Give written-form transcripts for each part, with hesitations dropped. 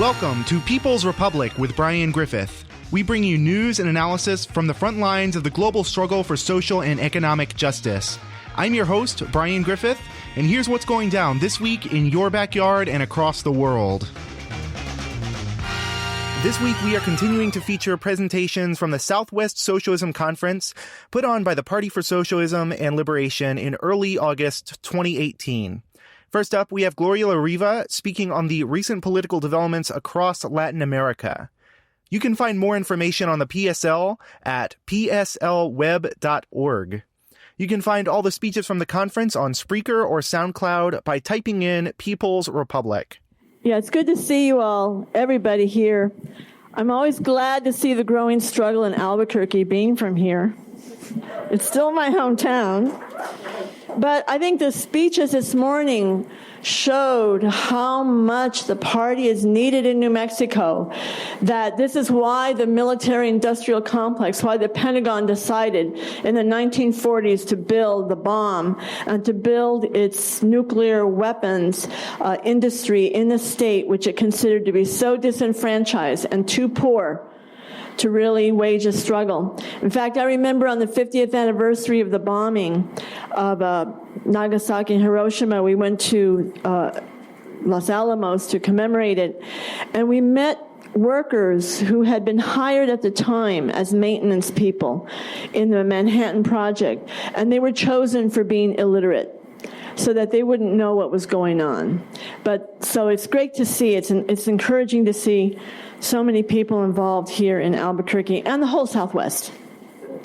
Welcome to People's Republic with Brian Griffith. We bring you news and analysis from the front lines of the global struggle for social and economic justice. I'm your host, Brian Griffith, and here's what's going down this week in your backyard and across the world. This week, we are continuing to feature presentations from the Southwest Socialism Conference, put on by the Party for Socialism and Liberation in early August 2018. First up, we have Gloria La Riva speaking on the recent political developments across Latin America. You can find more information on the PSL at pslweb.org. You can find all the speeches from the conference on Spreaker or SoundCloud by typing in People's Republic. Yeah, it's good to see you all, everybody here. I'm always glad to see the growing struggle in Albuquerque, being from here. It's still my hometown. But I think the speeches this morning showed how much the party is needed in New Mexico, that this is why the military-industrial complex, why the Pentagon decided in the 1940s to build the bomb and to build its nuclear weapons industry in the state, which it considered to be so disenfranchised and too poor to really wage a struggle. In fact, I remember on the 50th anniversary of the bombing of Nagasaki and Hiroshima, we went to Los Alamos to commemorate it, and we met workers who had been hired at the time as maintenance people in the Manhattan Project, and they were chosen for being illiterate so that they wouldn't know what was going on. But so it's great to see, it's encouraging to see so many people involved here in Albuquerque and the whole Southwest.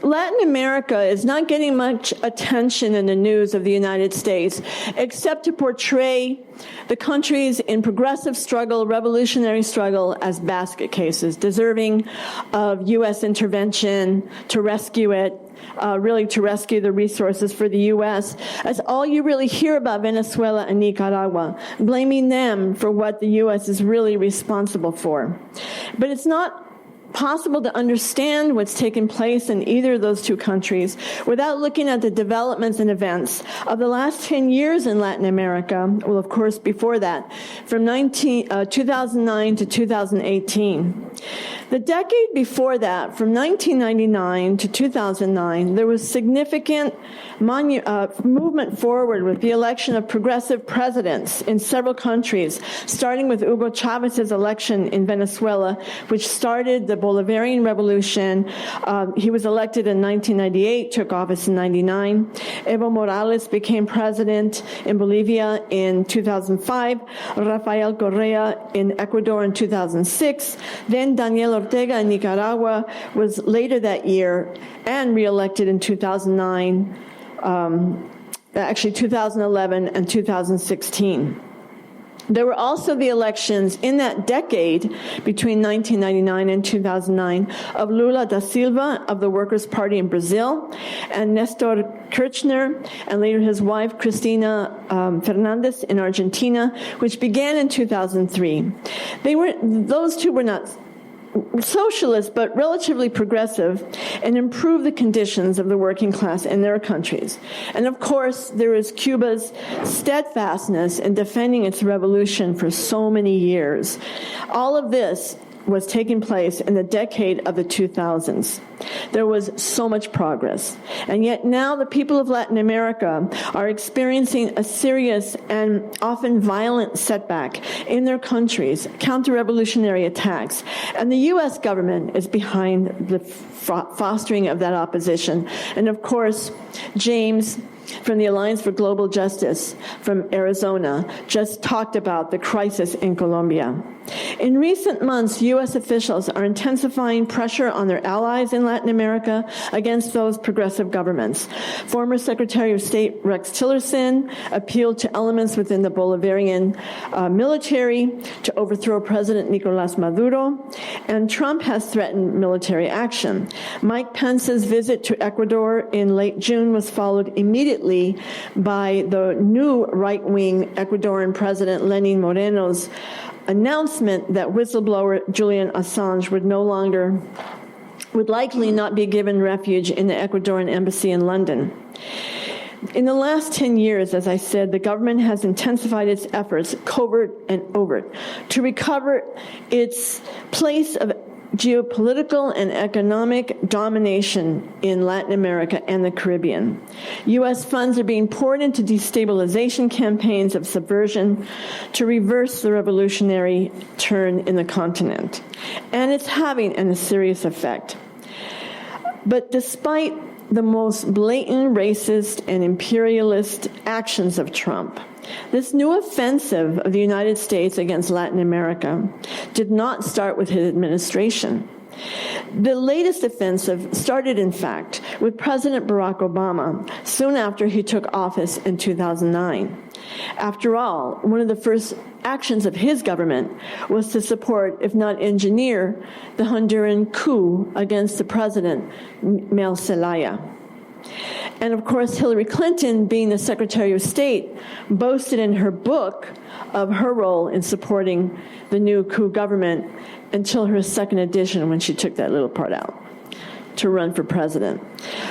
Latin America is not getting much attention in the news of the United States, except to portray the countries in progressive struggle, revolutionary struggle, as basket cases, deserving of U.S. intervention to rescue it, really to rescue the resources for the U.S. That's all you really hear about Venezuela and Nicaragua, blaming them for what the U.S. is really responsible for. But it's not possible to understand what's taken place in either of those two countries without looking at the developments and events of the last 10 years in Latin America, well, of course, before that, from 2009 to 2018. The decade before that, from 1999 to 2009, there was significant movement forward with the election of progressive presidents in several countries, starting with Hugo Chávez's election in Venezuela, which started the Bolivarian Revolution. He was elected in 1998, took office in 99. Evo Morales became president in Bolivia in 2005. Rafael Correa in Ecuador in 2006. Then Daniel Ortega in Nicaragua was later that year and reelected in 2009, actually 2011 and 2016. There were also the elections in that decade between 1999 and 2009 of Lula da Silva of the Workers' Party in Brazil and Nestor Kirchner and later his wife Cristina Fernandez in Argentina, which began in 2003. Those two were not socialist, but relatively progressive, and improve the conditions of the working class in their countries. And of course, there is Cuba's steadfastness in defending its revolution for so many years. All of this was taking place in the decade of the 2000s. There was so much progress. And yet now the people of Latin America are experiencing a serious and often violent setback in their countries, counter-revolutionary attacks. And the U.S. government is behind the fostering of that opposition. And of course, James from the Alliance for Global Justice from Arizona just talked about the crisis in Colombia. In recent months, U.S. officials are intensifying pressure on their allies in Latin America against those progressive governments. Former Secretary of State Rex Tillerson appealed to elements within the Bolivarian military to overthrow President Nicolás Maduro, and Trump has threatened military action. Mike Pence's visit to Ecuador in late June was followed immediately by the new right-wing Ecuadorian President Lenín Moreno's announcement that whistleblower Julian Assange would likely not be given refuge in the Ecuadorian embassy in London. In the last 10 years, as I said, the government has intensified its efforts, covert and overt, to recover its place of geopolitical and economic domination in Latin America and the Caribbean. U.S. funds are being poured into destabilization campaigns of subversion to reverse the revolutionary turn in the continent. And it's having a serious effect. But despite the most blatant racist and imperialist actions of Trump, this new offensive of the United States against Latin America did not start with his administration. The latest offensive started, in fact, with President Barack Obama soon after he took office in 2009. After all, one of the first actions of his government was to support, if not engineer, the Honduran coup against the president, Mel Zelaya. And of course, Hillary Clinton, being the Secretary of State, boasted in her book of her role in supporting the new coup government until her second edition, when she took that little part out to run for president.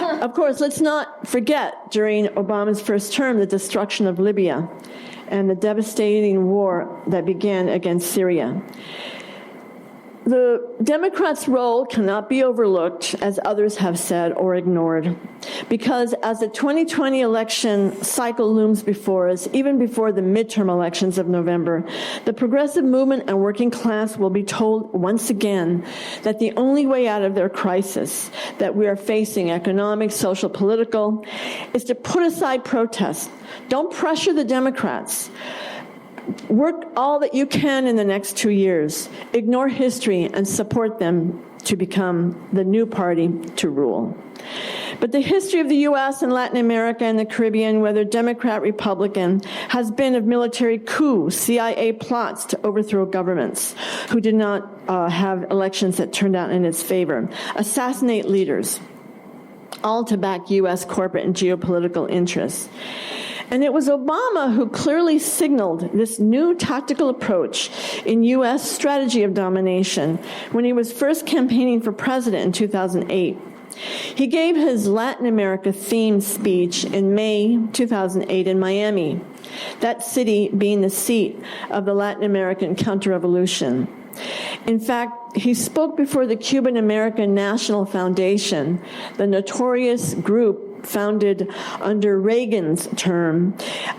Of course, let's not forget, during Obama's first term, the destruction of Libya and the devastating war that began against Syria. The Democrats' role cannot be overlooked, as others have said, or ignored, because as the 2020 election cycle looms before us, even before the midterm elections of November, the progressive movement and working class will be told once again that the only way out of their crisis that we are facing, economic, social, political, is to put aside protests. Don't pressure the Democrats. Work all that you can in the next 2 years. Ignore history and support them to become the new party to rule. But the history of the U.S. and Latin America and the Caribbean, whether Democrat, Republican, has been of military coups, CIA plots to overthrow governments who did not have elections that turned out in its favor, assassinate leaders, all to back U.S. corporate and geopolitical interests. And it was Obama who clearly signaled this new tactical approach in U.S. strategy of domination when he was first campaigning for president in 2008. He gave his Latin America-themed speech in May 2008 in Miami, that city being the seat of the Latin American counter-revolution. In fact, he spoke before the Cuban American National Foundation, the notorious group founded under Reagan's term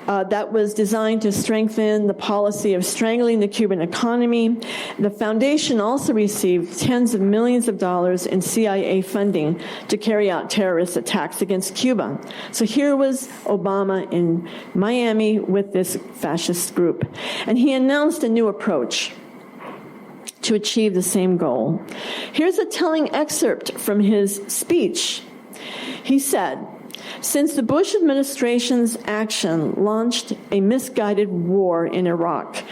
that was designed to strengthen the policy of strangling the Cuban economy. The foundation also received tens of millions of dollars in CIA funding to carry out terrorist attacks against Cuba. So here was Obama in Miami with this fascist group, and he announced a new approach to achieve the same goal. Here's a telling excerpt from his speech. He said, "Since the Bush administration's action launched a misguided war in Iraq,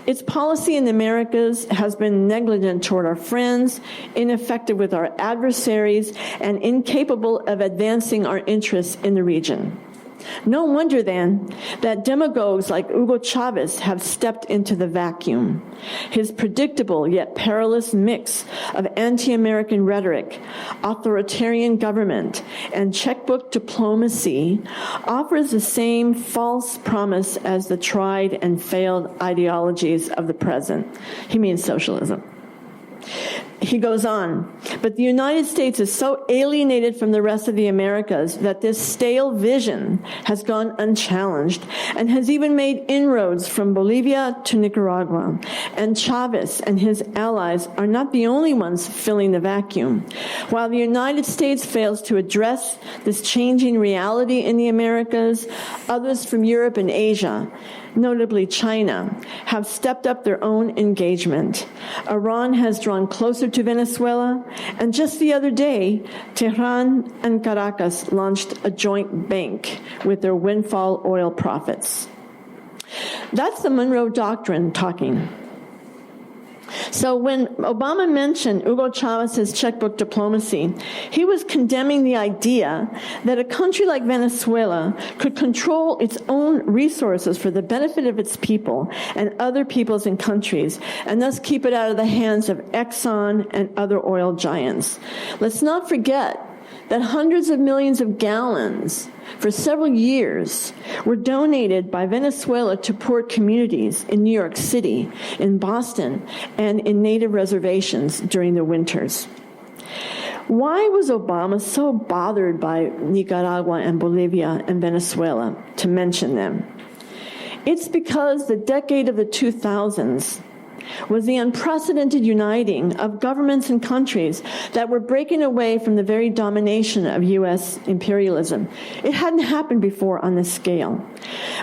its policy in the Americas has been negligent toward our friends, ineffective with our adversaries, and incapable of advancing our interests in the region. No wonder, then, that demagogues like Hugo Chavez have stepped into the vacuum. His predictable yet perilous mix of anti-American rhetoric, authoritarian government, and checkbook diplomacy offers the same false promise as the tried and failed ideologies of the present." He means socialism. He goes on, "But the United States is so alienated from the rest of the Americas that this stale vision has gone unchallenged and has even made inroads from Bolivia to Nicaragua. And Chavez and his allies are not the only ones filling the vacuum. While the United States fails to address this changing reality in the Americas, others from Europe and Asia, notably China, have stepped up their own engagement. Iran has drawn closer to Venezuela, and just the other day, Tehran and Caracas launched a joint bank with their windfall oil profits." That's the Monroe Doctrine talking. So when Obama mentioned Hugo Chavez's checkbook diplomacy, he was condemning the idea that a country like Venezuela could control its own resources for the benefit of its people and other peoples and countries, and thus keep it out of the hands of Exxon and other oil giants. Let's not forget that hundreds of millions of gallons for several years were donated by Venezuela to poor communities in New York City, in Boston, and in native reservations during the winters. Why was Obama so bothered by Nicaragua and Bolivia and Venezuela, to mention them? It's because the decade of the 2000s was the unprecedented uniting of governments and countries that were breaking away from the very domination of U.S. imperialism. It hadn't happened before on this scale.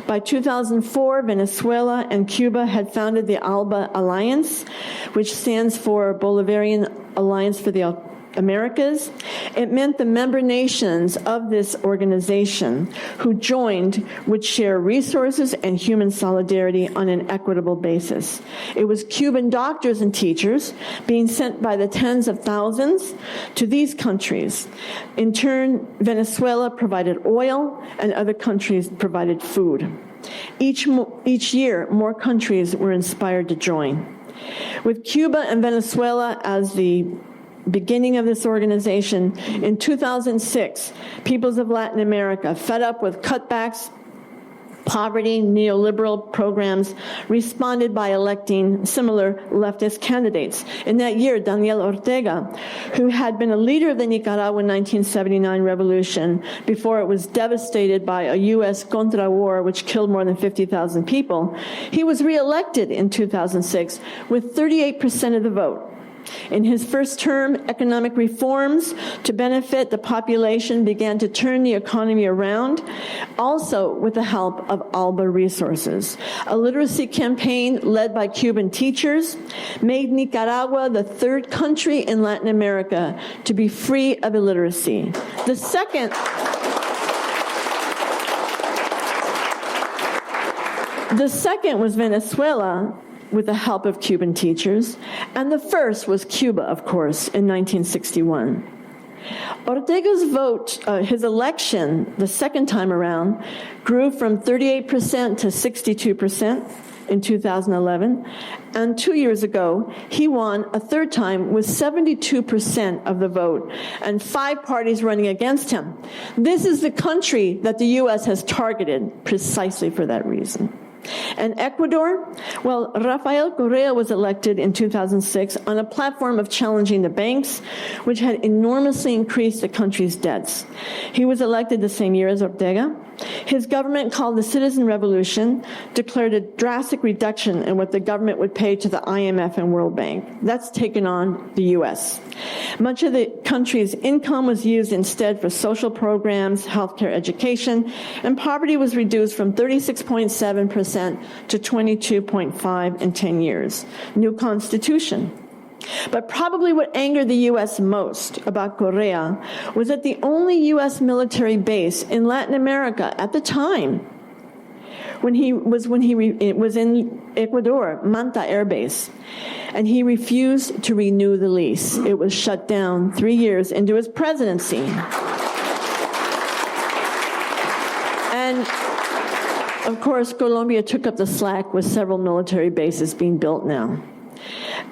By 2004, Venezuela and Cuba had founded the ALBA Alliance, which stands for Bolivarian Alliance for the Americas. It meant the member nations of this organization who joined would share resources and human solidarity on an equitable basis. It was Cuban doctors and teachers being sent by the tens of thousands to these countries. In turn, Venezuela provided oil and other countries provided food. Each year, more countries were inspired to join. With Cuba and Venezuela as the beginning of this organization, in 2006, peoples of Latin America, fed up with cutbacks, poverty, neoliberal programs, responded by electing similar leftist candidates. In that year, Daniel Ortega, who had been a leader of the Nicaraguan 1979 revolution before it was devastated by a U.S. contra-war which killed more than 50,000 people, he was reelected in 2006 with 38% of the vote. In his first term, economic reforms to benefit the population began to turn the economy around, also with the help of ALBA resources. A literacy campaign led by Cuban teachers made Nicaragua the third country in Latin America to be free of illiteracy. The second was Venezuela, with the help of Cuban teachers, and the first was Cuba, of course, in 1961. Ortega's vote, his election, the second time around, grew from 38% to 62% in 2011, and 2 years ago, he won a third time with 72% of the vote, and 5 parties running against him. This is the country that the U.S. has targeted precisely for that reason. And Ecuador, well, Rafael Correa was elected in 2006 on a platform of challenging the banks, which had enormously increased the country's debts. He was elected the same year as Ortega. His government, called the Citizen Revolution, declared a drastic reduction in what the government would pay to the IMF and World Bank. That's taken on the U.S. Much of the country's income was used instead for social programs, healthcare, education, and poverty was reduced from 36.7% to 22.5% in 10 years. New constitution. But probably what angered the U.S. most about Correa was that the only U.S. military base in Latin America at the time when he was in Ecuador, Manta Air Base, and he refused to renew the lease. It was shut down 3 years into his presidency. And of course, Colombia took up the slack with several military bases being built now.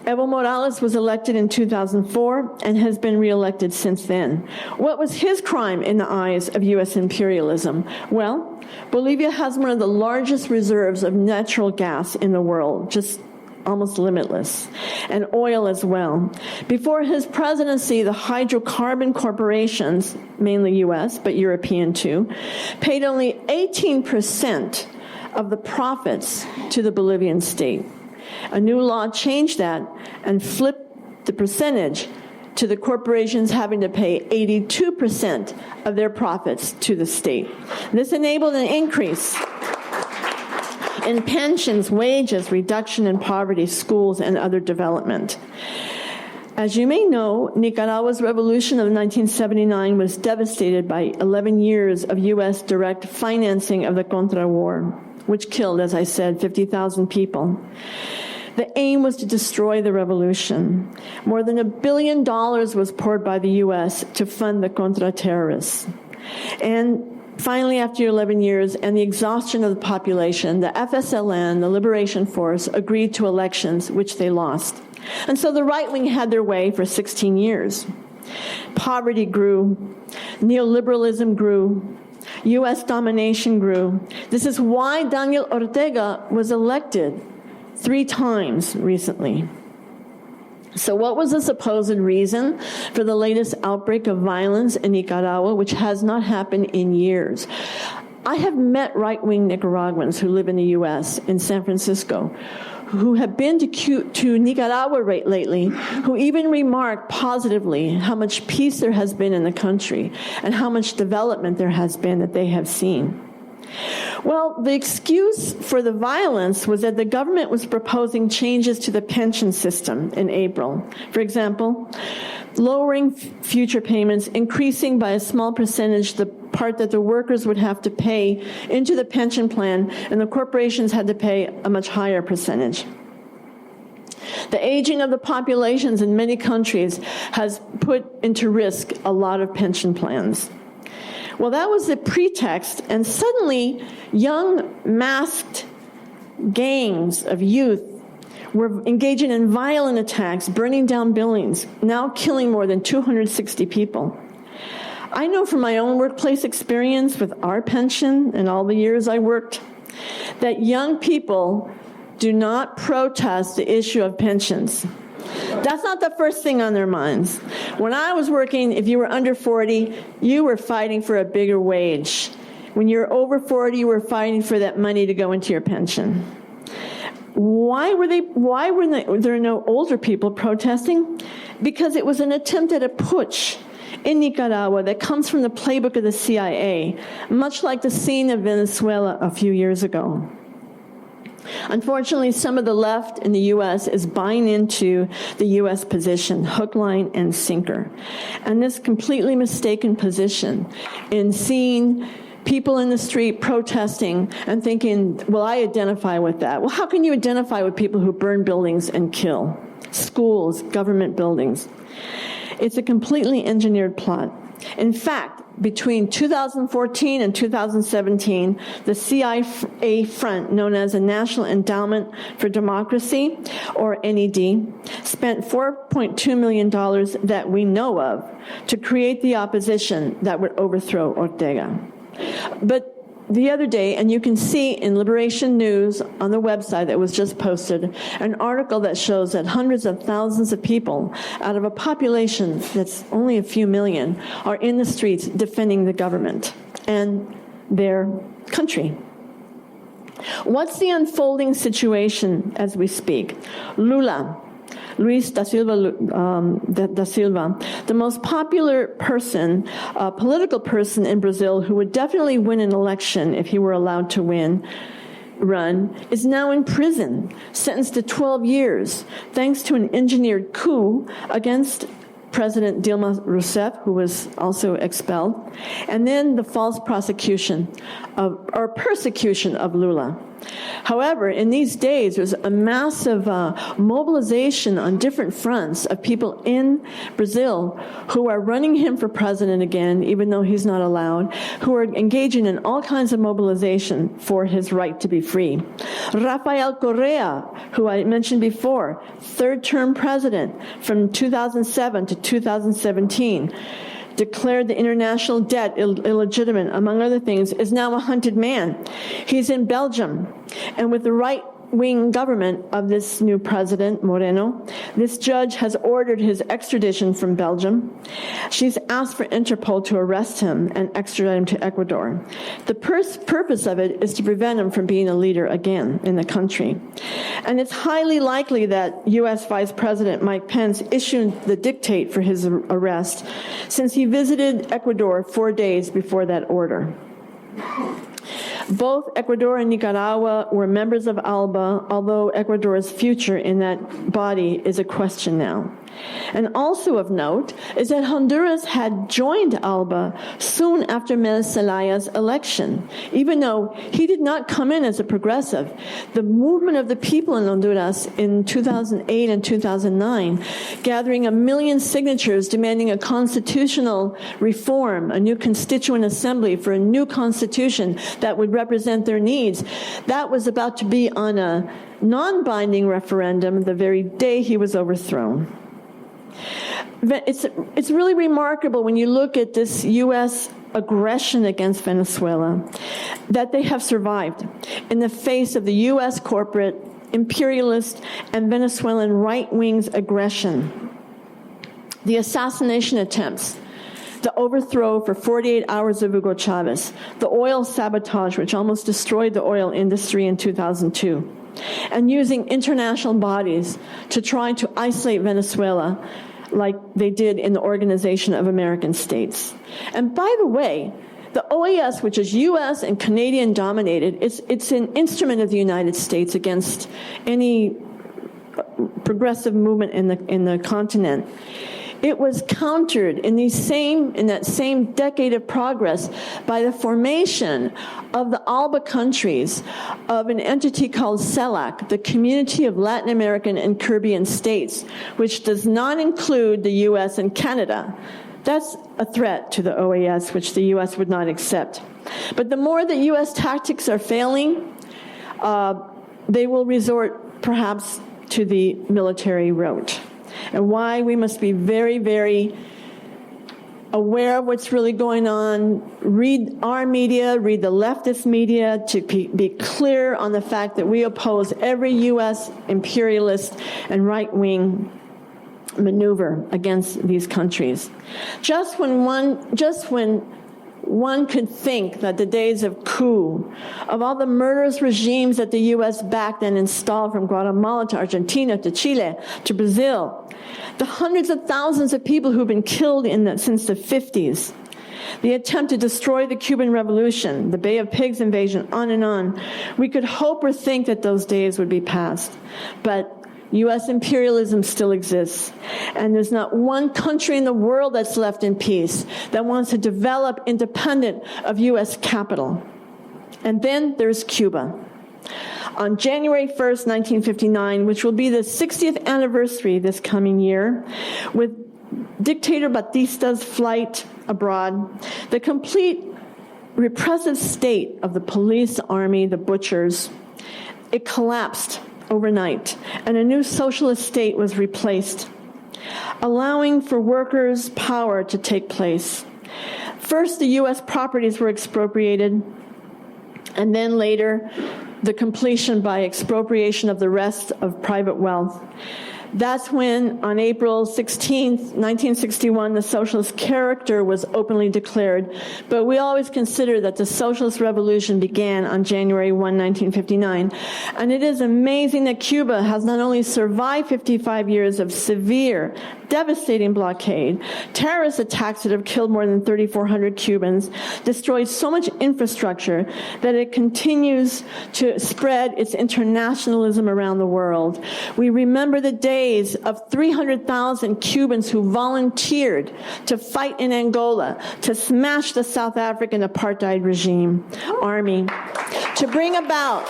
Evo Morales was elected in 2004 and has been reelected since then. What was his crime in the eyes of U.S. imperialism? Well, Bolivia has one of the largest reserves of natural gas in the world, just almost limitless, and oil as well. Before his presidency, the hydrocarbon corporations, mainly U.S., but European too, paid only 18% of the profits to the Bolivian state. A new law changed that and flipped the percentage to the corporations having to pay 82% of their profits to the state. This enabled an increase in pensions, wages, reduction in poverty, schools, and other development. As you may know, Nicaragua's revolution of 1979 was devastated by 11 years of U.S. direct financing of the Contra-War, which killed, as I said, 50,000 people. The aim was to destroy the revolution. More than $1 billion was poured by the U.S. to fund the Contra-terrorists. And finally, after 11 years and the exhaustion of the population, the FSLN, the Liberation Force, agreed to elections, which they lost. And so the right wing had their way for 16 years. Poverty grew. Neoliberalism grew. U.S. domination grew. This is why Daniel Ortega was elected 3 times recently. So what was the supposed reason for the latest outbreak of violence in Nicaragua, which has not happened in years? I have met right-wing Nicaraguans who live in the U.S., in San Francisco, who have been to Nicaragua lately, who even remark positively how much peace there has been in the country and how much development there has been that they have seen. Well, the excuse for the violence was that the government was proposing changes to the pension system in April. For example, lowering future payments, increasing by a small percentage the part that the workers would have to pay into the pension plan, and the corporations had to pay a much higher percentage. The aging of the populations in many countries has put into risk a lot of pension plans. Well, that was the pretext, and suddenly young masked gangs of youth were engaging in violent attacks, burning down buildings, now killing more than 260 people. I know from my own workplace experience with our pension and all the years I worked, that young people do not protest the issue of pensions. That's not the first thing on their minds. When I was working, if you were under 40, you were fighting for a bigger wage. When you're over 40, you were fighting for that money to go into your pension. Why were there no older people protesting? Because it was an attempt at a putsch in Nicaragua that comes from the playbook of the CIA, much like the scene of Venezuela a few years ago. Unfortunately, some of the left in the U.S. is buying into the U.S. position, hook, line, and sinker. And this completely mistaken position in seeing people in the street protesting and thinking, well, I identify with that. Well, how can you identify with people who burn buildings and kill? Schools, government buildings. It's a completely engineered plot. In fact, between 2014 and 2017, the CIA front, known as the National Endowment for Democracy, or NED, spent $4.2 million that we know of to create the opposition that would overthrow Ortega. But the other day, and you can see in Liberation News on the website that was just posted, an article that shows that hundreds of thousands of people out of a population that's only a few million are in the streets defending the government and their country. What's the unfolding situation as we speak? Luis da Silva, the most popular person, political person in Brazil who would definitely win an election if he were allowed to run, is now in prison, sentenced to 12 years, thanks to an engineered coup against President Dilma Rousseff, who was also expelled, and then the false persecution of Lula. However, in these days, there's a massive mobilization on different fronts of people in Brazil who are running him for president again, even though he's not allowed, who are engaging in all kinds of mobilization for his right to be free. Rafael Correa, who I mentioned before, third-term president from 2007 to 2017, declared the international debt illegitimate, among other things, is now a hunted man. He's in Belgium, and with the right-wing government of this new president, Moreno, this judge has ordered his extradition from Belgium. She's asked for Interpol to arrest him and extradite him to Ecuador. The purpose of it is to prevent him from being a leader again in the country. And it's highly likely that U.S. Vice President Mike Pence issued the dictate for his arrest, since he visited Ecuador 4 days before that order. Both Ecuador and Nicaragua were members of ALBA, although Ecuador's future in that body is a question now. And also of note is that Honduras had joined ALBA soon after Mel Zelaya's election, even though he did not come in as a progressive. The movement of the people in Honduras in 2008 and 2009, gathering 1 million signatures demanding a constitutional reform, a new constituent assembly for a new constitution that would represent their needs, that was about to be on a non-binding referendum the very day he was overthrown. it's really remarkable when you look at this U.S. aggression against Venezuela that they have survived in the face of the U.S. corporate, imperialist, and Venezuelan right wing's aggression. The assassination attempts, the overthrow for 48 hours of Hugo Chavez, the oil sabotage, which almost destroyed the oil industry in 2002, and using international bodies to try to isolate Venezuela like they did in the Organization of American States. And by the way, the OAS, which is U.S. and Canadian dominated, it's an instrument of the United States against any progressive movement in the continent. It was countered in that same decade of progress by the formation of the ALBA countries of an entity called CELAC, the Community of Latin American and Caribbean States, which does not include the U.S. and Canada. That's a threat to the OAS, which the U.S. would not accept. But the more that U.S. tactics are failing, they will resort perhaps to the military route. And why we must be very, very aware of what's really going on, read our media, read the leftist media, to be clear on the fact that we oppose every U.S. imperialist and right-wing maneuver against these countries. Just when one could think that the days of coup, of all the murderous regimes that the U.S. backed and installed from Guatemala to Argentina to Chile to Brazil, the hundreds of thousands of people who've been killed since the 50s, the attempt to destroy the Cuban Revolution, the Bay of Pigs invasion, on and on, we could hope or think that those days would be past. But U.S. imperialism still exists, and there's not one country in the world that's left in peace that wants to develop independent of U.S. capital. And then there's Cuba. On January 1st, 1959, which will be the 60th anniversary this coming year, with dictator Batista's flight abroad, the complete repressive state of the police, army, the butchers, it collapsed overnight, and a new socialist state was replaced, allowing for workers' power to take place. First, the U.S. properties were expropriated, and then later, the completion by expropriation of the rest of private wealth. That's when, on April 16th, 1961, the socialist character was openly declared. But we always consider that the socialist revolution began on January 1, 1959. And it is amazing that Cuba has not only survived 55 years of severe, devastating blockade, terrorist attacks that have killed more than 3,400 Cubans, destroyed so much infrastructure that it continues to spread its internationalism around the world. We remember the days of 300,000 Cubans who volunteered to fight in Angola, to smash the South African apartheid regime army, to bring about,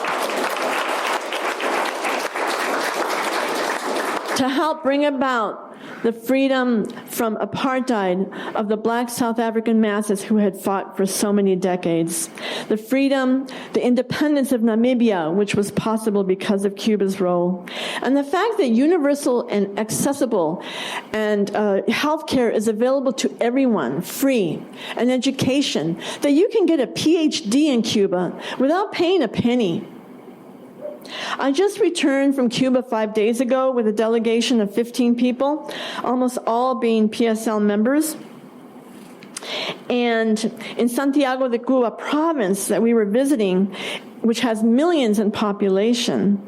to help bring about the freedom from apartheid of the black South African masses who had fought for so many decades. The freedom, the independence of Namibia, which was possible because of Cuba's role. And the fact that universal and accessible and healthcare is available to everyone, free, and education, that you can get a PhD in Cuba without paying a penny. I just returned from Cuba 5 days ago with a delegation of 15 people, almost all being PSL members. And in Santiago de Cuba province that we were visiting, which has millions in population,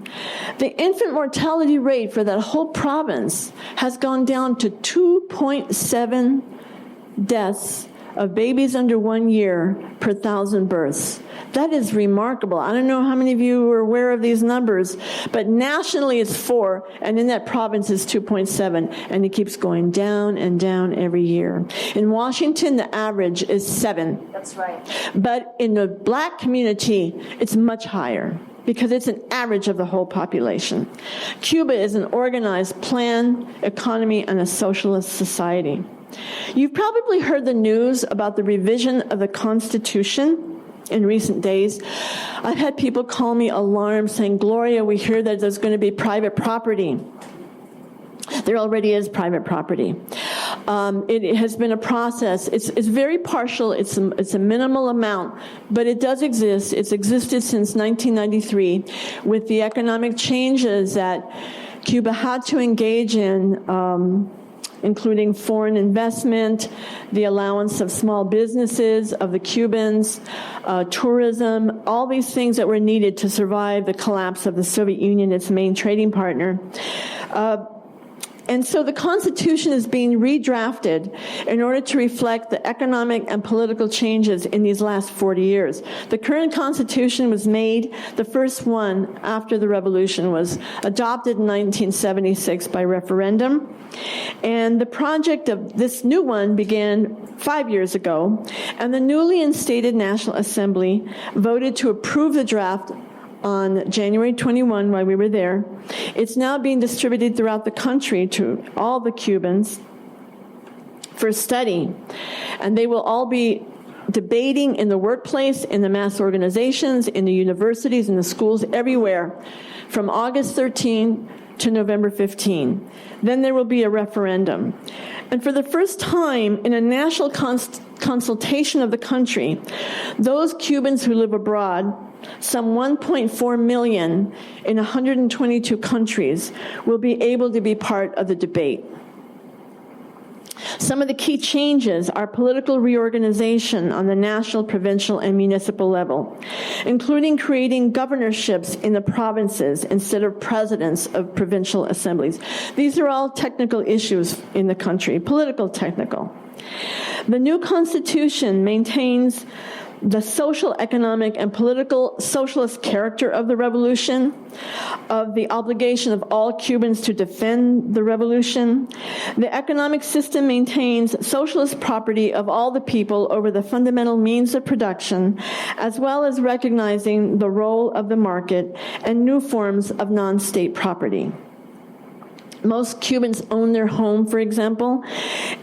the infant mortality rate for that whole province has gone down to 2.7 deaths of babies under 1 year per 1,000 births. That is remarkable. I don't know how many of you are aware of these numbers, but nationally it's 4, and in that province it's 2.7, and it keeps going down and down every year. In Washington, the average is 7. That's right. But in the black community, it's much higher, because it's an average of the whole population. Cuba is an organized plan, economy, and a socialist society. You've probably heard the news about the revision of the Constitution in recent days. I've had people call me alarmed saying, Gloria, we hear that there's going to be private property. There already is private property. It has been a process. It's very partial. It's a minimal amount, but it does exist. It's existed since 1993 with the economic changes that Cuba had to engage in, including foreign investment, the allowance of small businesses, of the Cubans, tourism, all these things that were needed to survive the collapse of the Soviet Union, its main trading partner. And so the Constitution is being redrafted in order to reflect the economic and political changes in these last 40 years. The current Constitution was made, the first one after the Revolution was adopted in 1976 by referendum. And the project of this new one began 5 years ago, and the newly instated National Assembly voted to approve the draft on January 21 while we were there. It's now being distributed throughout the country to all the Cubans for study. And they will all be debating in the workplace, in the mass organizations, in the universities, in the schools, everywhere, from August 13 to November 15. Then there will be a referendum. And for the first time in a national consultation of the country, those Cubans who live abroad, some 1.4 million in 122 countries, will be able to be part of the debate. Some of the key changes are political reorganization on the national, provincial, and municipal level, including creating governorships in the provinces instead of presidents of provincial assemblies. These are all technical issues in the country, political technical. The new constitution maintains the social, economic, and political socialist character of the revolution, of the obligation of all Cubans to defend the revolution. The economic system maintains socialist property of all the people over the fundamental means of production, as well as recognizing the role of the market and new forms of non-state property. Most Cubans own their home, for example,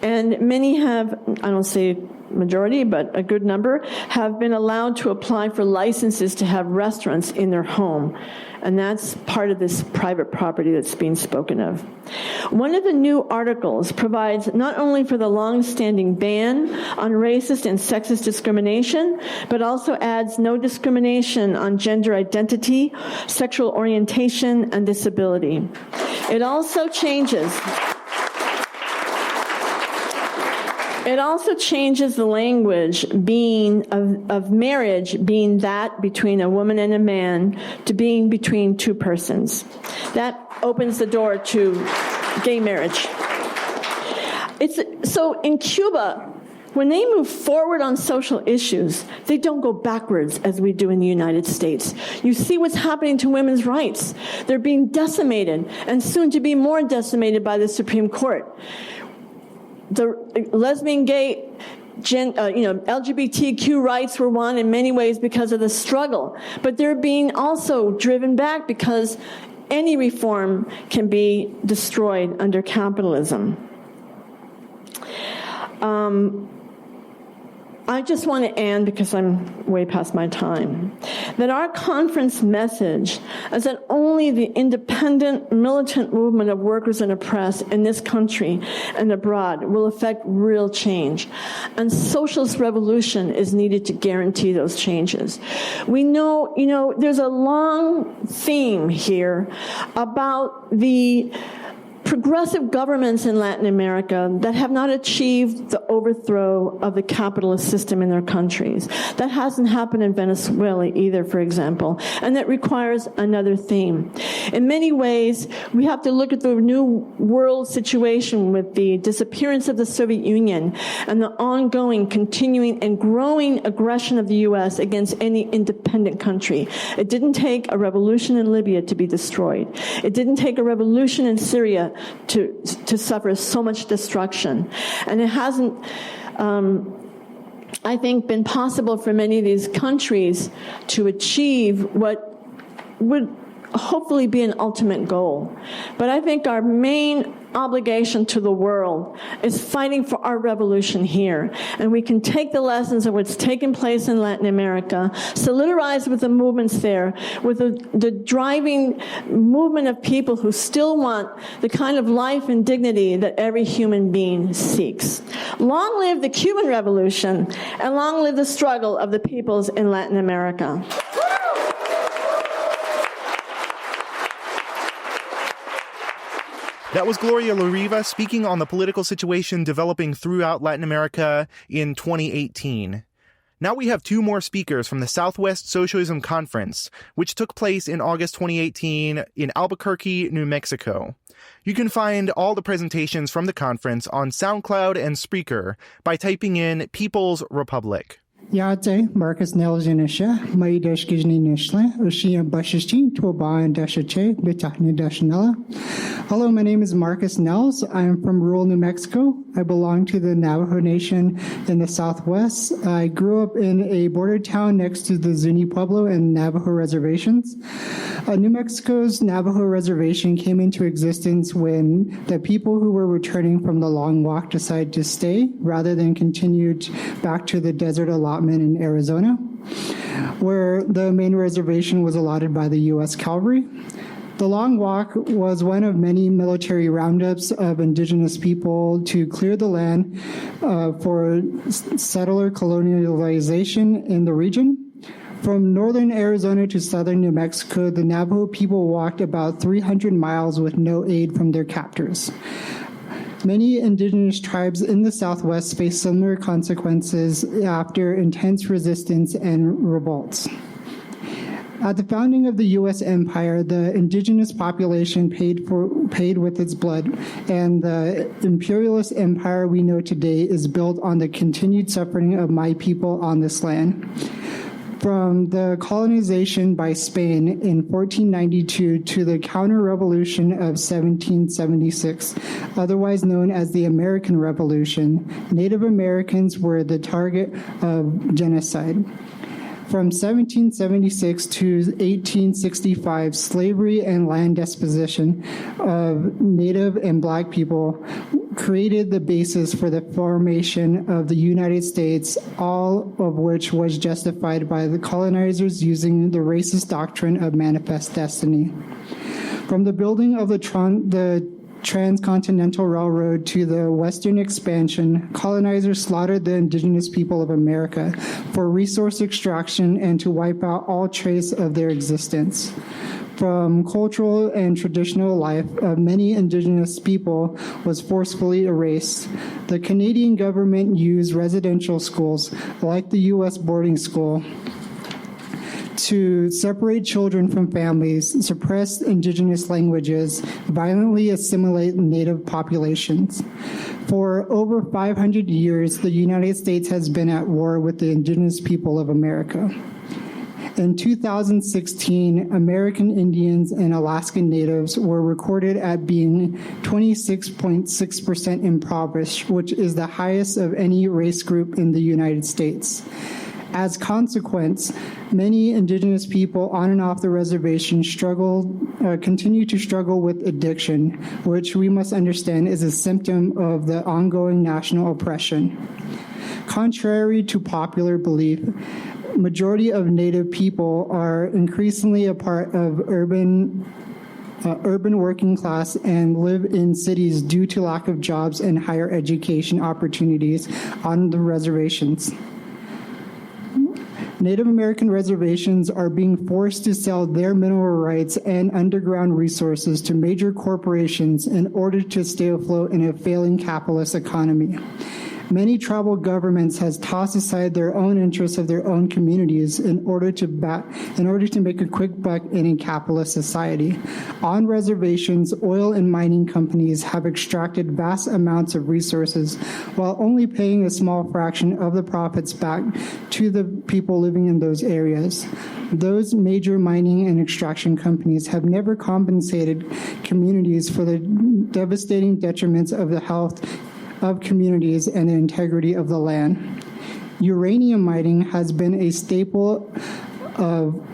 and many have, I don't say majority, but a good number, have been allowed to apply for licenses to have restaurants in their home. And that's part of this private property that's being spoken of. One of the new articles provides not only for the long-standing ban on racist and sexist discrimination, but also adds no discrimination on gender identity, sexual orientation, and disability. It also changes the language of marriage being that between a woman and a man to being between two persons. That opens the door to gay marriage. So in Cuba, when they move forward on social issues, they don't go backwards as we do in the United States. You see what's happening to women's rights. They're being decimated, and soon to be more decimated by the Supreme Court. The lesbian, gay, LGBTQ rights were won in many ways because of the struggle, but they're being also driven back because any reform can be destroyed under capitalism. I just want to end, because I'm way past my time, that our conference message is that only the independent, militant movement of workers and oppressed in this country and abroad will affect real change. And socialist revolution is needed to guarantee those changes. We know, there's a long theme here about the progressive governments in Latin America that have not achieved the overthrow of the capitalist system in their countries. That hasn't happened in Venezuela either, for example, and that requires another theme. In many ways, we have to look at the new world situation with the disappearance of the Soviet Union and the ongoing, continuing, and growing aggression of the U.S. against any independent country. It didn't take a revolution in Libya to be destroyed. It didn't take a revolution in Syria to suffer so much destruction. And it hasn't, I think, been possible for many of these countries to achieve what would hopefully be an ultimate goal. But I think our main obligation to the world is fighting for our revolution here. And we can take the lessons of what's taken place in Latin America, solidarize with the movements there, with the driving movement of people who still want the kind of life and dignity that every human being seeks. Long live the Cuban Revolution, and long live the struggle of the peoples in Latin America. That was Gloria La Riva speaking on the political situation developing throughout Latin America in 2018. Now we have two more speakers from the Southwest Socialism Conference, which took place in August 2018 in Albuquerque, New Mexico. You can find all the presentations from the conference on SoundCloud and Spreaker by typing in People's Republic. Yate Marcus Neljanisha, Maidash Gijni Nishle, Ushia Bashishti, Toba and Dashache, Bitachni Dashanella. Hello, my name is Marcus Nels. I am from rural New Mexico. I belong to the Navajo Nation in the Southwest. I grew up in a border town next to the Zuni Pueblo and Navajo reservations. New Mexico's Navajo reservation came into existence when the people who were returning from the long walk decided to stay rather than continued back to the desert allotment in Arizona, where the main reservation was allotted by the U.S. Cavalry. The Long Walk was one of many military roundups of indigenous people to clear the land for settler colonialization in the region. From northern Arizona to southern New Mexico, the Navajo people walked about 300 miles with no aid from their captors. Many indigenous tribes in the Southwest face similar consequences after intense resistance and revolts. At the founding of the U.S. Empire, the indigenous population paid with its blood, and the imperialist empire we know today is built on the continued suffering of my people on this land. From the colonization by Spain in 1492 to the counter-revolution of 1776, otherwise known as the American Revolution, Native Americans were the target of genocide. From 1776 to 1865, slavery and land dispossession of Native and Black people created the basis for the formation of the United States, all of which was justified by the colonizers using the racist doctrine of manifest destiny. From the building of the Transcontinental Railroad to the Western expansion, colonizers slaughtered the indigenous people of America for resource extraction and to wipe out all trace of their existence. From cultural and traditional life of many indigenous people was forcefully erased. The Canadian government used residential schools, like the U.S. boarding school, to separate children from families, suppress indigenous languages, violently assimilate Native populations. For over 500 years, the United States has been at war with the indigenous people of America. In 2016, American Indians and Alaskan Natives were recorded at being 26.6% impoverished, which is the highest of any race group in the United States. As consequence, many indigenous people on and off the reservation continue to struggle with addiction, which we must understand is a symptom of the ongoing national oppression. Contrary to popular belief, majority of Native people are increasingly a part of urban working class and live in cities due to lack of jobs and higher education opportunities on the reservations. Native American reservations are being forced to sell their mineral rights and underground resources to major corporations in order to stay afloat in a failing capitalist economy. Many tribal governments has tossed aside their own interests of their own communities in order to make a quick buck in a capitalist society. On reservations, oil and mining companies have extracted vast amounts of resources while only paying a small fraction of the profits back to the people living in those areas. Those major mining and extraction companies have never compensated communities for the devastating detriments of the health of communities and the integrity of the land. Uranium mining has been a staple of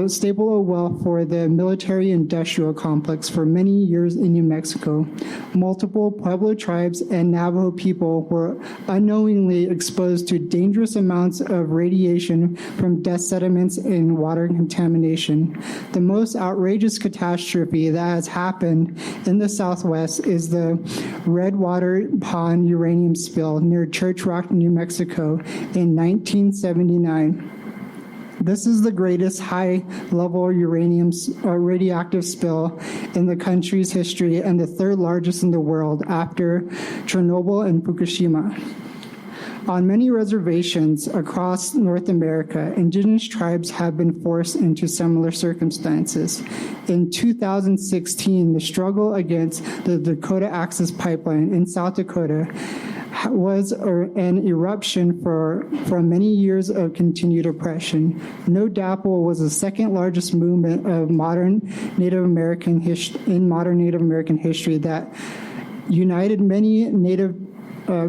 stable of wealth for the military-industrial complex for many years in New Mexico. Multiple Pueblo tribes and Navajo people were unknowingly exposed to dangerous amounts of radiation from dust sediments and water contamination. The most outrageous catastrophe that has happened in the Southwest is the Redwater Pond uranium spill near Church Rock, New Mexico in 1979. This is the greatest high-level uranium radioactive spill in the country's history and the third largest in the world after Chernobyl and Fukushima. On many reservations across North America, indigenous tribes have been forced into similar circumstances. In 2016, the struggle against the Dakota Access Pipeline in South Dakota was an eruption from many years of continued oppression. No DAPL was the second largest movement of modern Native American history that united many Native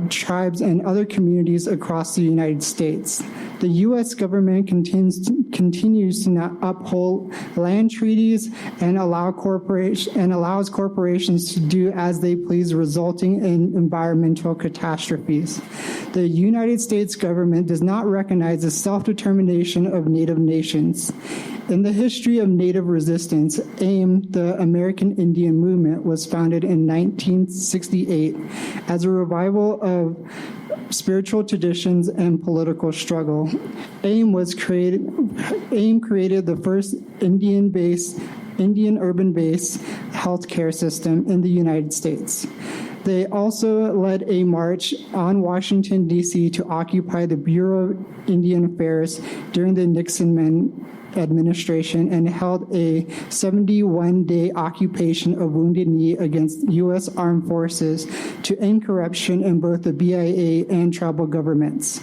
tribes and other communities across the United States. The U.S. government continues to not uphold land treaties and allows corporations to do as they please, resulting in environmental catastrophes. The United States government does not recognize the self-determination of Native nations. In the history of Native resistance, AIM, the American Indian Movement, was founded in 1968 as a revival of spiritual traditions and political struggle. AIM created the first Indian urban-based healthcare system in the United States. They also led a march on Washington, D.C. to occupy the Bureau of Indian Affairs during the Nixon administration and held a 71-day occupation of Wounded Knee against U.S. armed forces to end corruption in both the BIA and tribal governments.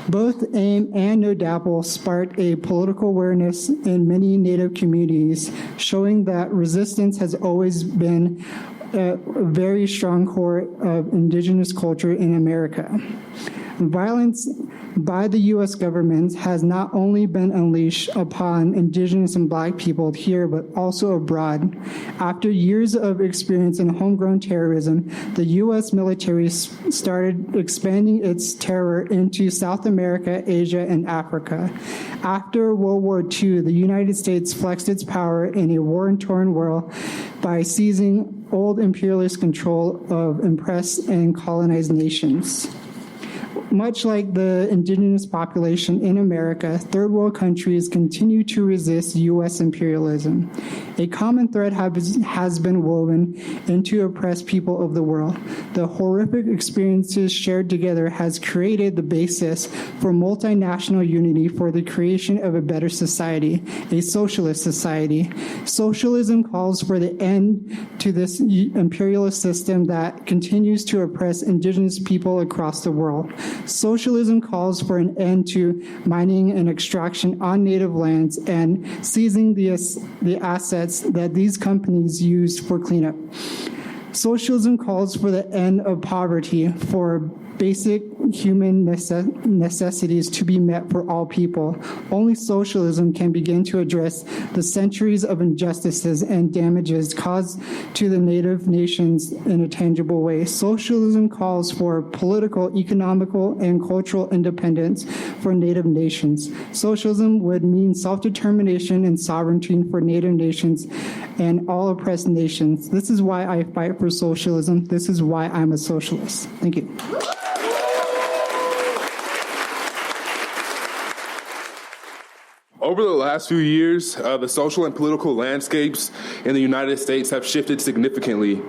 Both AIM and No DAPL sparked a political awareness in many Native communities, showing that resistance has always been a very strong core of indigenous culture in America. Violence by the U.S. government has not only been unleashed upon indigenous and Black people here, but also abroad. After years of experience in homegrown terrorism, the U.S. military started expanding its terror into South America, Asia, and Africa. After World War II, the United States flexed its power in a war-torn world by seizing old imperialist control of oppressed and colonized nations. Much like the indigenous population in America, third world countries continue to resist U.S. imperialism. A common thread has been woven into oppressed people of the world. The horrific experiences shared together has created the basis for multinational unity for the creation of a better society, a socialist society. Socialism calls for the end to this imperialist system that continues to oppress indigenous people across the world. Socialism calls for an end to mining and extraction on native lands and seizing the assets that these companies use for cleanup. Socialism calls for the end of poverty, for basic human necessities to be met for all people. Only socialism can begin to address the centuries of injustices and damages caused to the Native nations in a tangible way. Socialism calls for political, economical, and cultural independence for Native nations. Socialism would mean self-determination and sovereignty for Native nations and all oppressed nations. This is why I fight for socialism. This is why I'm a socialist. Thank you. Over the last few years, the social and political landscapes in the United States have shifted significantly.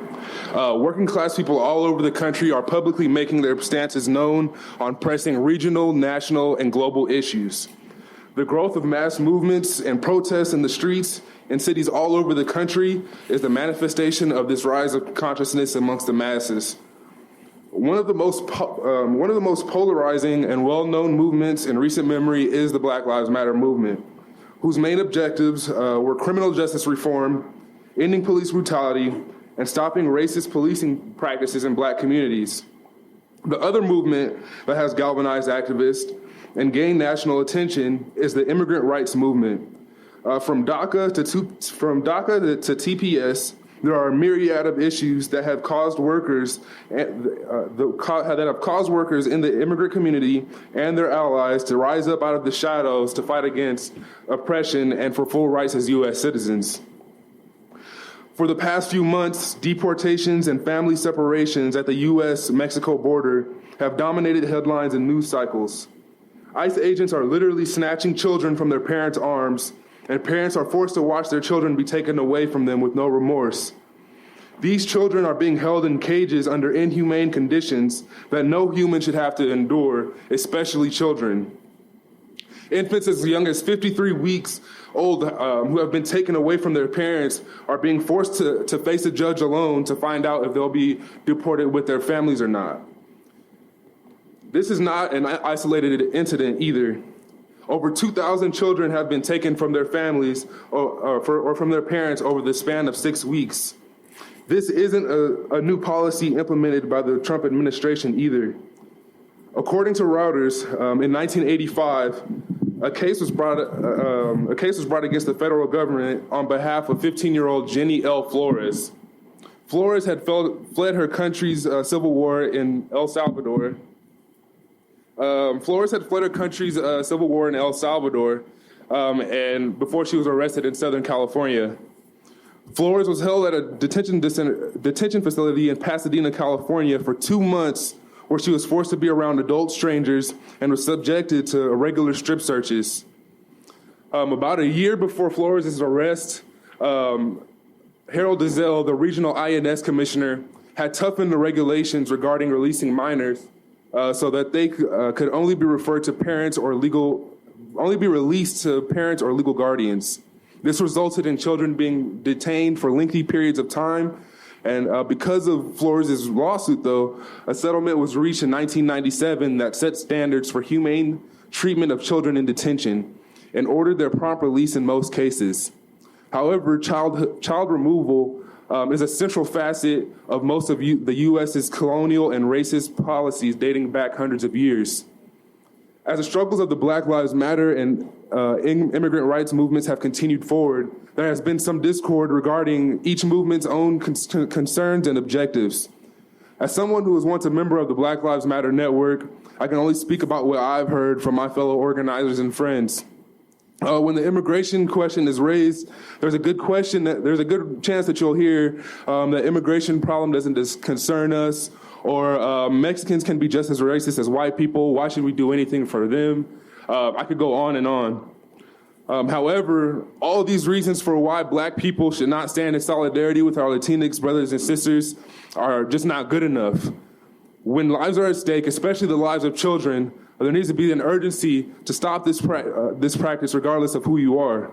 Working class people all over the country are publicly making their stances known on pressing regional, national, and global issues. The growth of mass movements and protests in the streets in cities all over the country is the manifestation of this rise of consciousness amongst the masses. One of the most polarizing and well-known movements in recent memory is the Black Lives Matter movement, whose main objectives were criminal justice reform, ending police brutality, and stopping racist policing practices in Black communities. The other movement that has galvanized activists and gained national attention is the immigrant rights movement. From DACA to TPS, there are a myriad of issues that have caused workers in the immigrant community and their allies to rise up out of the shadows to fight against oppression and for full rights as U.S. citizens. For the past few months, deportations and family separations at the U.S.-Mexico border have dominated headlines and news cycles. ICE agents are literally snatching children from their parents' arms, and parents are forced to watch their children be taken away from them with no remorse. These children are being held in cages under inhumane conditions that no human should have to endure, especially children. Infants as young as 53 weeks old who have been taken away from their parents are being forced to face a judge alone to find out if they'll be deported with their families or not. This is not an isolated incident either. Over 2,000 children have been taken from their families or from their parents over the span of 6 weeks. This isn't a new policy implemented by the Trump administration either. According to Reuters, in 1985, a case was brought against the federal government on behalf of 15-year-old Jenny L. Flores. Flores had fled her country's civil war in El Salvador. And before she was arrested in Southern California. Flores was held at a detention facility in Pasadena, California for 2 months, where she was forced to be around adult strangers and was subjected to regular strip searches. About a year before Flores' arrest, Harold Dizelle, the regional INS commissioner, had toughened the regulations regarding releasing minors so that they could only be released to parents or legal guardians. This resulted in children being detained for lengthy periods of time. And because of Flores' lawsuit, though, a settlement was reached in 1997 that set standards for humane treatment of children in detention and ordered their prompt release in most cases. However, child removal is a central facet of most of the U.S.'s colonial and racist policies dating back hundreds of years. As the struggles of the Black Lives Matter and immigrant rights movements have continued forward, there has been some discord regarding each movement's own concerns and objectives. As someone who was once a member of the Black Lives Matter network, I can only speak about what I've heard from my fellow organizers and friends. When the immigration question is raised, there's a good chance that you'll hear the immigration problem doesn't just concern us, or Mexicans can be just as racist as white people. Why should we do anything for them? I could go on and on. However, all of these reasons for why Black people should not stand in solidarity with our Latinx brothers and sisters are just not good enough. When lives are at stake, especially the lives of children, there needs to be an urgency to stop this practice regardless of who you are.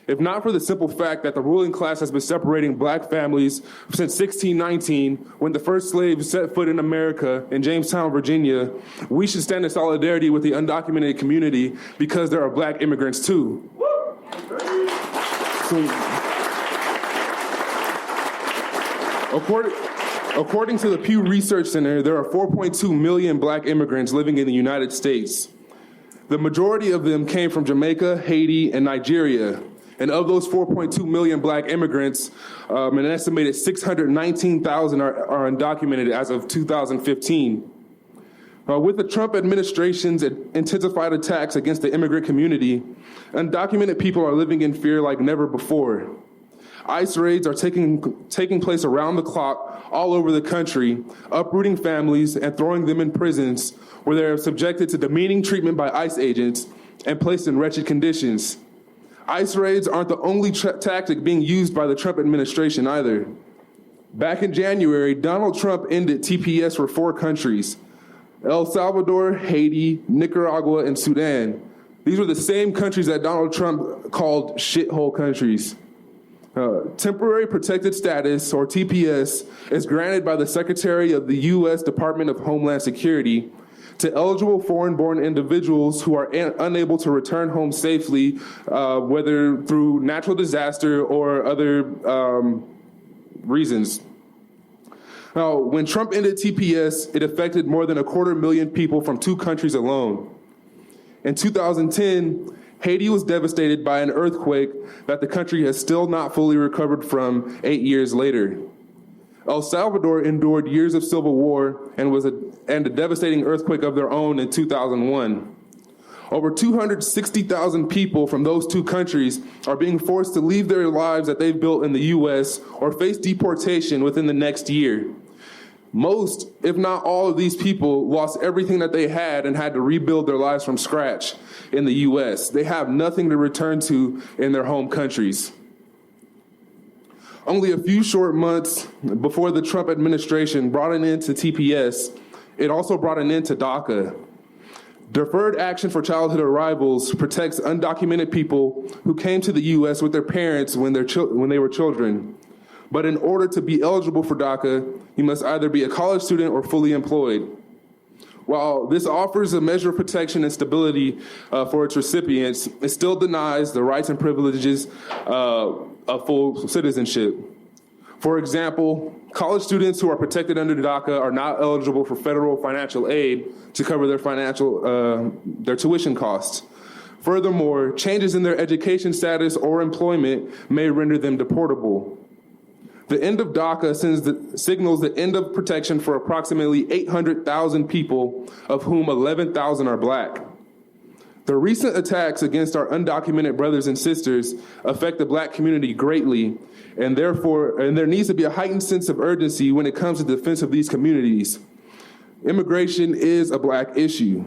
If not for the simple fact that the ruling class has been separating Black families since 1619, when the first slaves set foot in America in Jamestown, Virginia, we should stand in solidarity with the undocumented community because there are Black immigrants too. According to the Pew Research Center, there are 4.2 million Black immigrants living in the United States. The majority of them came from Jamaica, Haiti, and Nigeria. And of those 4.2 million Black immigrants, an estimated 619,000 are undocumented as of 2015. With the Trump administration's intensified attacks against the immigrant community, undocumented people are living in fear like never before. ICE raids are taking place around the clock all over the country, uprooting families and throwing them in prisons where they are subjected to demeaning treatment by ICE agents and placed in wretched conditions. ICE raids aren't the only tactic being used by the Trump administration either. Back in January, Donald Trump ended TPS for 4 countries: El Salvador, Haiti, Nicaragua, and Sudan. These were the same countries that Donald Trump called shithole countries. Temporary protected status, or TPS, is granted by the Secretary of the U.S. Department of Homeland Security to eligible foreign-born individuals who are unable to return home safely, whether through natural disaster or other reasons. Now, when Trump ended TPS, it affected more than 250,000 people from 2 countries alone. In 2010, Haiti was devastated by an earthquake that the country has still not fully recovered from 8 years later. El Salvador endured years of civil war and a devastating earthquake of their own in 2001. Over 260,000 people from those two countries are being forced to leave their lives that they've built in the U.S. or face deportation within the next year. Most, if not all of these people lost everything that they had and had to rebuild their lives from scratch in the U.S. They have nothing to return to in their home countries. Only a few short months before the Trump administration brought an end to TPS, it also brought an end to DACA. Deferred Action for Childhood Arrivals protects undocumented people who came to the U.S. with their parents when they were children. But in order to be eligible for DACA, you must either be a college student or fully employed. While this offers a measure of protection and stability for its recipients, it still denies the rights and privileges of full citizenship. For example, college students who are protected under DACA are not eligible for federal financial aid to cover their tuition costs. Furthermore, changes in their education status or employment may render them deportable. The end of DACA signals the end of protection for approximately 800,000 people, of whom 11,000 are Black. The recent attacks against our undocumented brothers and sisters affect the Black community greatly, and there needs to be a heightened sense of urgency when it comes to the defense of these communities. Immigration is a Black issue.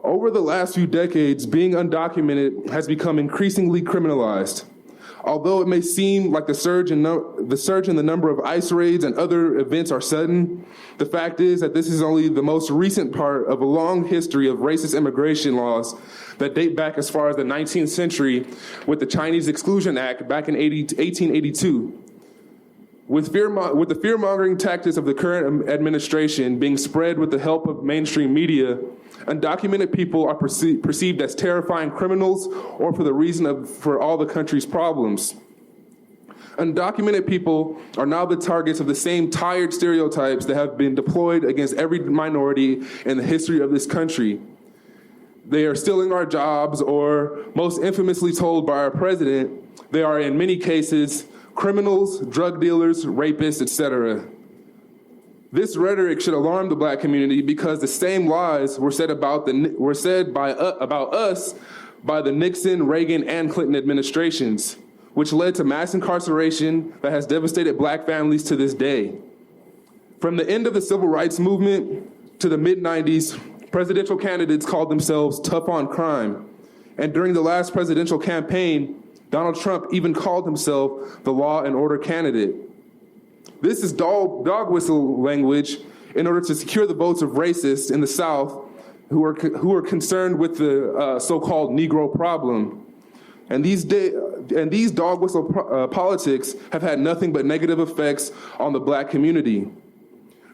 Over the last few decades, being undocumented has become increasingly criminalized. Although it may seem like the surge in the number of ICE raids and other events are sudden, the fact is that this is only the most recent part of a long history of racist immigration laws that date back as far as the 19th century with the Chinese Exclusion Act back in 1882. With the fear-mongering tactics of the current administration being spread with the help of mainstream media, undocumented people are perceived as terrifying criminals or for all the country's problems. Undocumented people are now the targets of the same tired stereotypes that have been deployed against every minority in the history of this country. They are stealing our jobs, or most infamously told by our president, they are in many cases criminals, drug dealers, rapists, etc. This rhetoric should alarm the Black community because the same lies were said about us by the Nixon, Reagan, and Clinton administrations, which led to mass incarceration that has devastated Black families to this day. From the end of the civil rights movement to the mid-90s, presidential candidates called themselves tough on crime. And during the last presidential campaign, Donald Trump even called himself the law and order candidate. This is dog whistle language in order to secure the votes of racists in the South who are concerned with the so-called Negro problem. And these dog whistle politics have had nothing but negative effects on the Black community.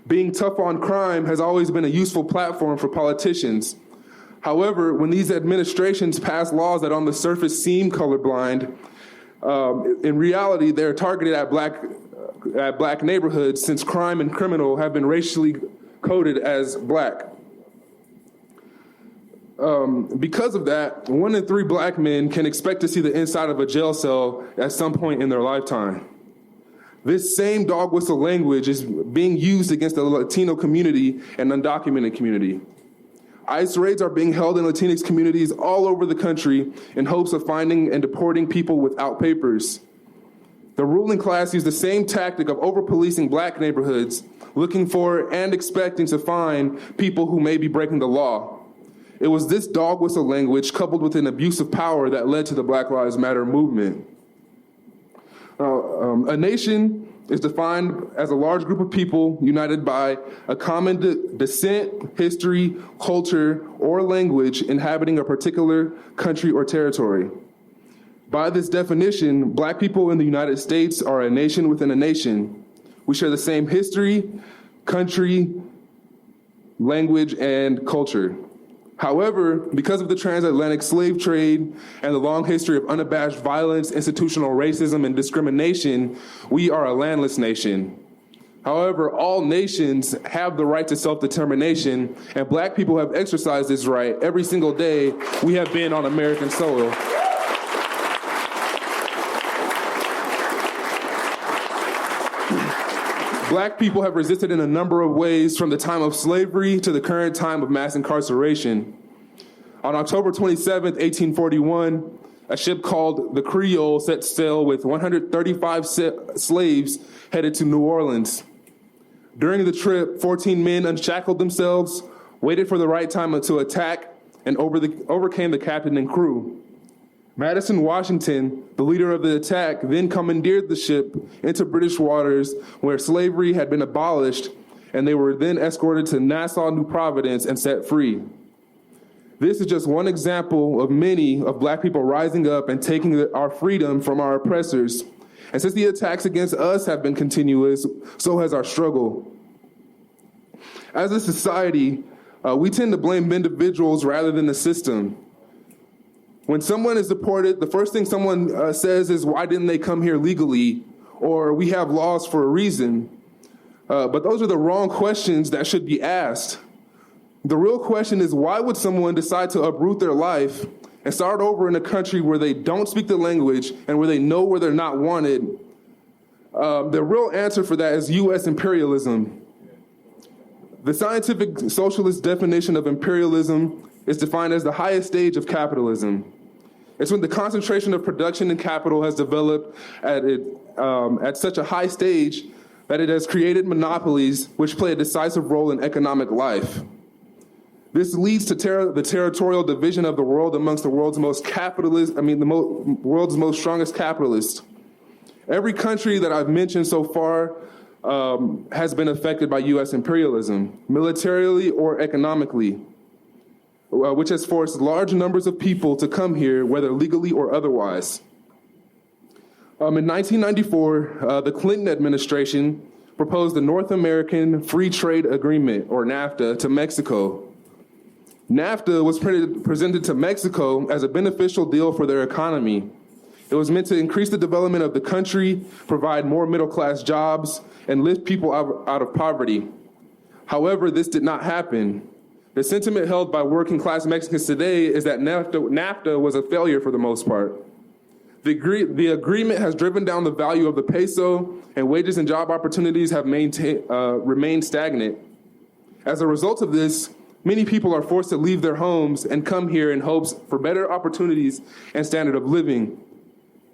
Being tough on crime has always been a useful platform for politicians. However, when these administrations pass laws that on the surface seem colorblind, in reality, they're targeted at black neighborhoods, since crime and criminal have been racially coded as Black. Because of that, 1 in 3 Black men can expect to see the inside of a jail cell at some point in their lifetime. This same dog whistle language is being used against the Latino community and undocumented community. ICE raids are being held in Latinx communities all over the country in hopes of finding and deporting people without papers. The ruling class used the same tactic of over-policing Black neighborhoods, looking for and expecting to find people who may be breaking the law. It was this dog whistle language coupled with an abuse of power that led to the Black Lives Matter movement. A nation is defined as a large group of people united by a common descent, history, culture, or language inhabiting a particular country or territory. By this definition, Black people in the United States are a nation within a nation. We share the same history, country, language, and culture. However, because of the transatlantic slave trade and the long history of unabashed violence, institutional racism, and discrimination, we are a landless nation. However, all nations have the right to self-determination, and Black people have exercised this right every single day we have been on American soil. Black people have resisted in a number of ways, from the time of slavery to the current time of mass incarceration. On October 27, 1841, a ship called the Creole set sail with 135 slaves headed to New Orleans. During the trip, 14 men unshackled themselves, waited for the right time to attack, and overcame the captain and crew. Madison Washington, the leader of the attack, then commandeered the ship into British waters where slavery had been abolished, and they were then escorted to Nassau, New Providence, and set free. This is just one example of many of Black people rising up and taking our freedom from our oppressors. And since the attacks against us have been continuous, so has our struggle. As a society, we tend to blame individuals rather than the system. When someone is deported, the first thing someone says is, why didn't they come here legally? Or we have laws for a reason. But those are the wrong questions that should be asked. The real question is, why would someone decide to uproot their life and start over in a country where they don't speak the language and where they know where they're not wanted? The real answer for that is U.S. imperialism. The scientific socialist definition of imperialism is defined as the highest stage of capitalism. It's when the concentration of production and capital has developed at such a high stage that it has created monopolies which play a decisive role in economic life. This leads to the territorial division of the world amongst the world's most world's most strongest capitalists. Every country that I've mentioned so far has been affected by U.S. imperialism, militarily or economically, which has forced large numbers of people to come here, whether legally or otherwise. In 1994, the Clinton administration proposed the North American Free Trade Agreement, or NAFTA, to Mexico. NAFTA was presented to Mexico as a beneficial deal for their economy. It was meant to increase the development of the country, provide more middle-class jobs, and lift people out of poverty. However, this did not happen. The sentiment held by working-class Mexicans today is that NAFTA was a failure for the most part. The agreement has driven down the value of the peso, and wages and job opportunities have remained stagnant. As a result of this, many people are forced to leave their homes and come here in hopes for better opportunities and standard of living.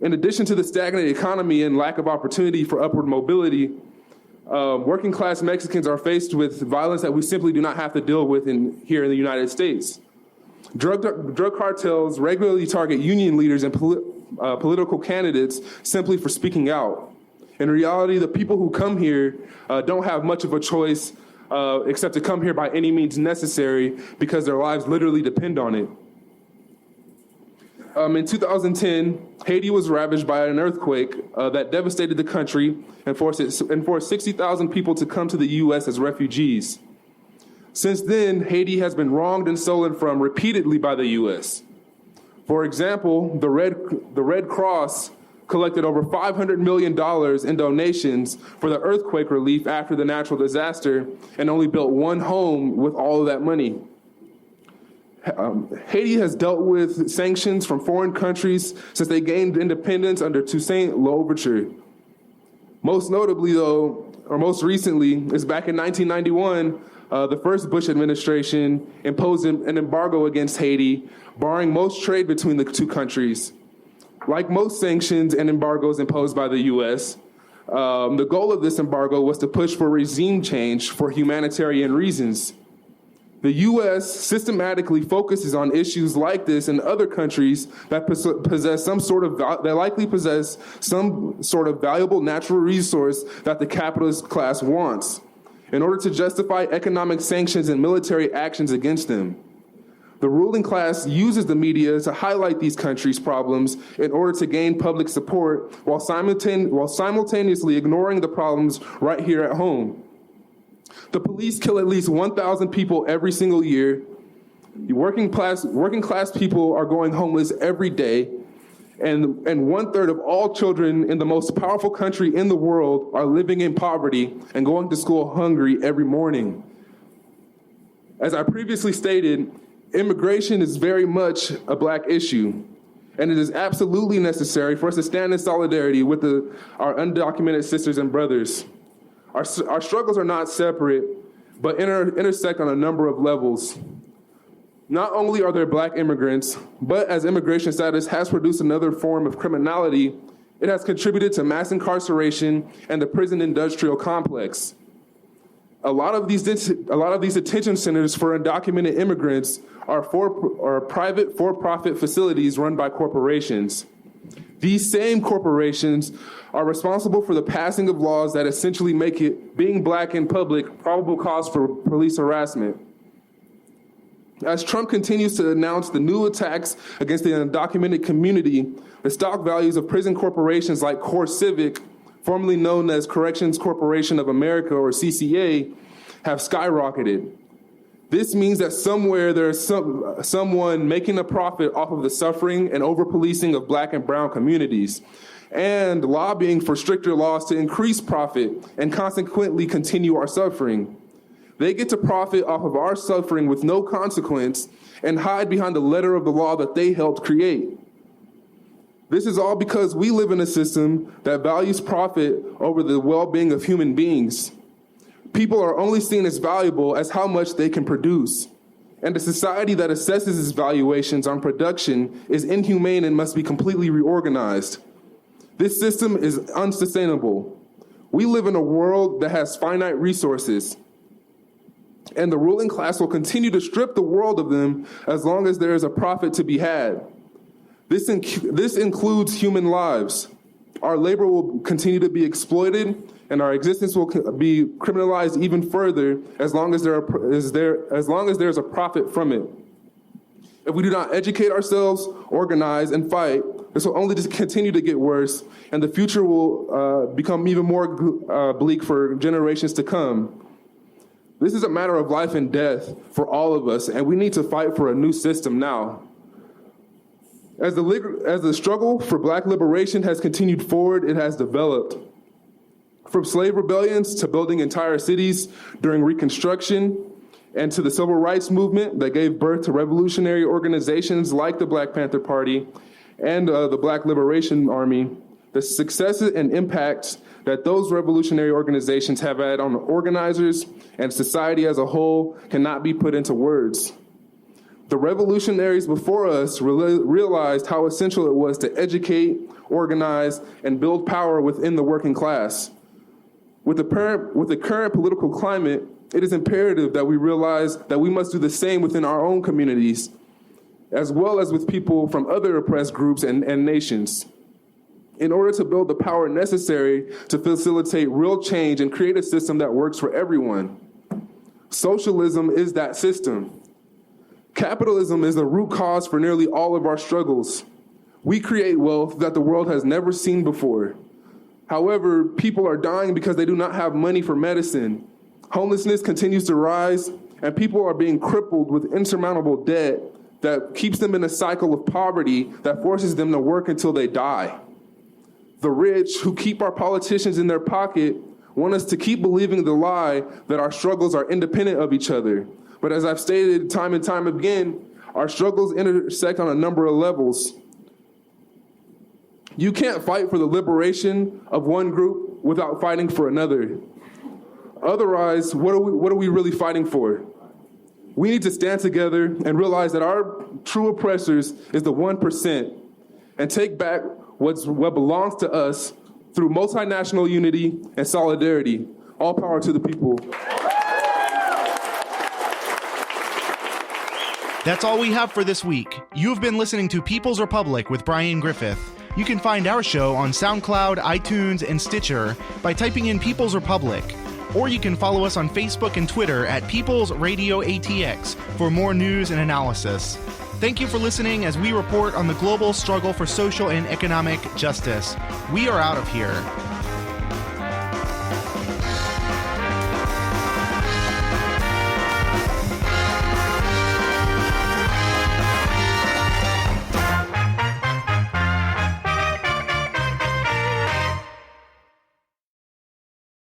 In addition to the stagnant economy and lack of opportunity for upward mobility, working class Mexicans are faced with violence that we simply do not have to deal with here in the United States. Drug cartels regularly target union leaders and political candidates simply for speaking out. In reality, the people who come here don't have much of a choice except to come here by any means necessary because their lives literally depend on it. In 2010, Haiti was ravaged by an earthquake that devastated the country and forced 60,000 people to come to the U.S. as refugees. Since then, Haiti has been wronged and stolen from repeatedly by the U.S. For example, the Red Cross collected over $500 million in donations for the earthquake relief after the natural disaster and only built one home with all of that money. Haiti has dealt with sanctions from foreign countries since they gained independence under Toussaint Louverture. Most notably, though, or most recently, is back in 1991, the first Bush administration imposed an embargo against Haiti, barring most trade between the two countries. Like most sanctions and embargoes imposed by the U.S., the goal of this embargo was to push for regime change for humanitarian reasons. The U.S. systematically focuses on issues like this in other countries that likely possess some sort of valuable natural resource that the capitalist class wants, in order to justify economic sanctions and military actions against them. The ruling class uses the media to highlight these countries' problems in order to gain public support while simultaneously ignoring the problems right here at home. The police kill at least 1,000 people every single year. Working class people are going homeless every day. and 1/3 of all children in the most powerful country in the world are living in poverty and going to school hungry every morning. As I previously stated, immigration is very much a Black issue, and it is absolutely necessary for us to stand in solidarity with our undocumented sisters and brothers. Our struggles are not separate, but intersect on a number of levels. Not only are there Black immigrants, but as immigration status has produced another form of criminality, it has contributed to mass incarceration and the prison industrial complex. A lot of these detention centers for undocumented immigrants are private for-profit facilities run by corporations. These same corporations are responsible for the passing of laws that essentially make being Black in public probable cause for police harassment. As Trump continues to announce the new attacks against the undocumented community, the stock values of prison corporations like Core Civic, formerly known as Corrections Corporation of America, or CCA, have skyrocketed. This means that somewhere there is someone making a profit off of the suffering and over-policing of Black and brown communities, and lobbying for stricter laws to increase profit and consequently continue our suffering. They get to profit off of our suffering with no consequence and hide behind the letter of the law that they helped create. This is all because we live in a system that values profit over the well-being of human beings. People are only seen as valuable as how much they can produce. And a society that assesses its valuations on production is inhumane and must be completely reorganized. This system is unsustainable. We live in a world that has finite resources, and the ruling class will continue to strip the world of them as long as there is a profit to be had. This includes human lives. Our labor will continue to be exploited, and our existence will be criminalized even further as long as there is a profit from it. If we do not educate ourselves, organize, and fight, this will only just continue to get worse, and the future will become even more bleak for generations to come. This is a matter of life and death for all of us, and we need to fight for a new system now. As the struggle for Black liberation has continued forward, it has developed. From slave rebellions to building entire cities during Reconstruction, and to the civil rights movement that gave birth to revolutionary organizations like the Black Panther Party and the Black Liberation Army, the successes and impacts that those revolutionary organizations have had on organizers and society as a whole cannot be put into words. The revolutionaries before us realized how essential it was to educate, organize, and build power within the working class. With the current political climate, it is imperative that we realize that we must do the same within our own communities, as well as with people from other oppressed groups and nations, in order to build the power necessary to facilitate real change and create a system that works for everyone. Socialism is that system. Capitalism is the root cause for nearly all of our struggles. We create wealth that the world has never seen before. However, people are dying because they do not have money for medicine. Homelessness continues to rise, and people are being crippled with insurmountable debt that keeps them in a cycle of poverty that forces them to work until they die. The rich, who keep our politicians in their pocket, want us to keep believing the lie that our struggles are independent of each other. But as I've stated time and time again, our struggles intersect on a number of levels. You can't fight for the liberation of one group without fighting for another. Otherwise, what are we really fighting for? We need to stand together and realize that our true oppressors is the 1%, and take back what belongs to us through multinational unity and solidarity. All power to the people. That's all we have for this week. You've been listening to People's Republic with Brian Griffith. You can find our show on SoundCloud, iTunes, and Stitcher by typing in People's Republic. Or you can follow us on Facebook and Twitter at People's Radio ATX for more news and analysis. Thank you for listening as we report on the global struggle for social and economic justice. We are out of here.